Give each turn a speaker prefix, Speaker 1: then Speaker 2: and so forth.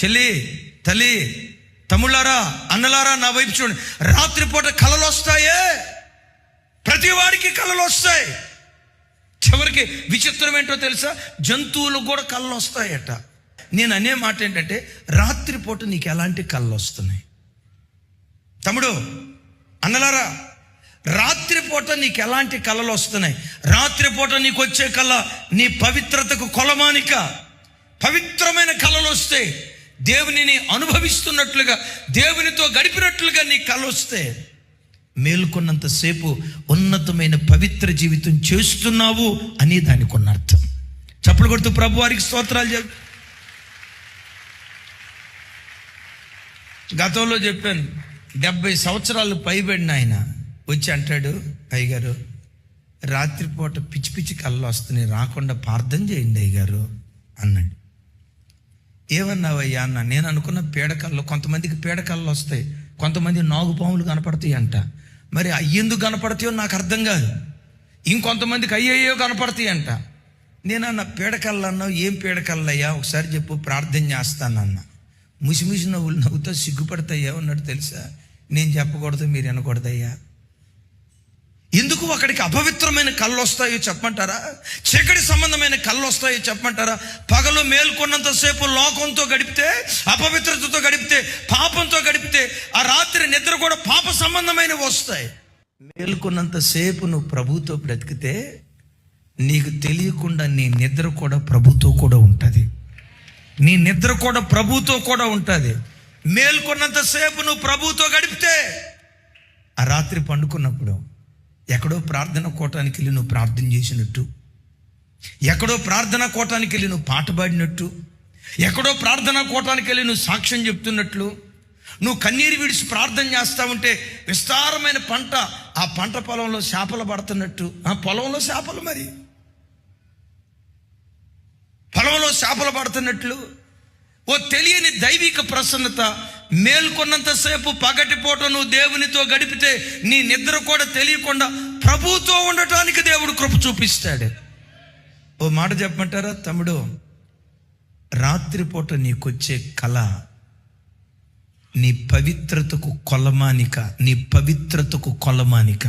Speaker 1: చెల్లి, తల్లి, తమ్ముళ్ళారా, అన్నలారా, నా వైపు చూడండి. రాత్రిపూట కలలు వస్తాయే, ప్రతి వాడికి కలలు వస్తాయి. చివరికి విచిత్రం ఏంటో తెలుసా, జంతువులకు కూడా కళ్ళు వస్తాయట. నేను అనే మాట ఏంటంటే, రాత్రిపూట నీకు ఎలాంటి కళ్ళు వస్తున్నాయి? తమ్ముడు, అన్నలారా, రాత్రిపూట నీకు ఎలాంటి కళలు వస్తున్నాయి? రాత్రిపూట నీకు వచ్చే కళ నీ పవిత్రతకు కొలమానిక. పవిత్రమైన కళలు వస్తే, దేవునిని అనుభవిస్తున్నట్లుగా, దేవునితో గడిపినట్లుగా నీ కళ వస్తే, మేల్కొన్నంతసేపు ఉన్నతమైన పవిత్ర జీవితం చేస్తున్నావు అని దానికి ఉన్న అర్థం. చప్పలు కొడుతూ ప్రభు వారికి స్తోత్రాలు చెప్పు. గతంలో చెప్పాను, 70 సంవత్సరాలు పైబడిన ఆయన వచ్చి అంటాడు, అయ్యగారు రాత్రిపూట పిచ్చి పిచ్చి కళ్ళు వస్తున్నాయి, రాకుండా ప్రార్థన చేయండి అయ్యగారు అన్నాడు. ఏమన్నావయ్యా అన్న. నేను అనుకున్న పీడకళ్ళు, కొంతమందికి పీడకళ్ళు వస్తాయి, కొంతమంది నాగుపాములు కనపడతాయి అంట. మరి అయ్యేందుకు కనపడతాయో నాకు అర్థం కాదు. ఇంకొంతమందికి అయ్యయ్యో కనపడతాయి అంట. నేనన్న పీడకళ్ళు అన్నావు, ఏం పీడకళ్ళయ్యా ఒకసారి చెప్పు, ప్రార్థన చేస్తానన్న. ముసిముసి నవ్వులు నవ్వుతో సిగ్గుపడతాయ్యా అన్నాడు. తెలుసా, నేను చెప్పకూడదు, మీరు వినకూడదయ్యా. ఎందుకు అక్కడికి అపవిత్రమైన కళ్ళు వస్తాయో చెప్పమంటారా? చీకటి సంబంధమైన కళ్ళు వస్తాయో చెప్పమంటారా? పగలు మేల్కొన్నంతసేపు లోకంతో గడిపితే, అపవిత్రతతో గడిపితే, పాపంతో గడిపితే, ఆ రాత్రి నిద్ర కూడా పాప సంబంధమైనవి వస్తాయి. మేల్కొన్నంతసేపు నువ్వు ప్రభుతో బ్రతికితే, నీకు తెలియకుండా నీ నిద్ర కూడా ప్రభుతో కూడా ఉంటుంది. నీ నిద్ర కూడా ప్రభుతో కూడా ఉంటుంది. మేల్కొన్నంతసేపు నువ్వు ప్రభుతో గడిపితే, ఆ రాత్రి పండుకున్నప్పుడు ఎక్కడో ప్రార్థన కోటానికి వెళ్ళి నువ్వు ప్రార్థన చేసినట్టు, ఎక్కడో ప్రార్థన కోటానికి వెళ్ళి నువ్వు పాట పాడినట్టు, ఎక్కడో ప్రార్థన కోటానికి వెళ్ళి నువ్వు సాక్ష్యం చెప్తున్నట్లు, నువ్వు కన్నీరు విడిచి ప్రార్థన చేస్తా ఉంటే విస్తారమైన పంట, ఆ పంట పొలంలో చేపలు పడుతున్నట్టు. ఆ పొలంలో చేపలు, మరి పొలంలో చేపలు పడుతున్నట్లు ఓ తెలియని దైవిక ప్రసన్నత. మేల్కొన్నంతసేపు పగటిపూట నువ్వు దేవునితో గడిపితే, నీ నిద్ర కూడా తెలియకుండా ప్రభువుతో ఉండటానికి దేవుడు కృప చూపిస్తాడు. ఓ మాట చెప్పమంటారా తమ్ముడు, రాత్రిపూట నీకొచ్చే కళ నీ పవిత్రతకు కొలమానిక. నీ పవిత్రతకు కొలమానిక.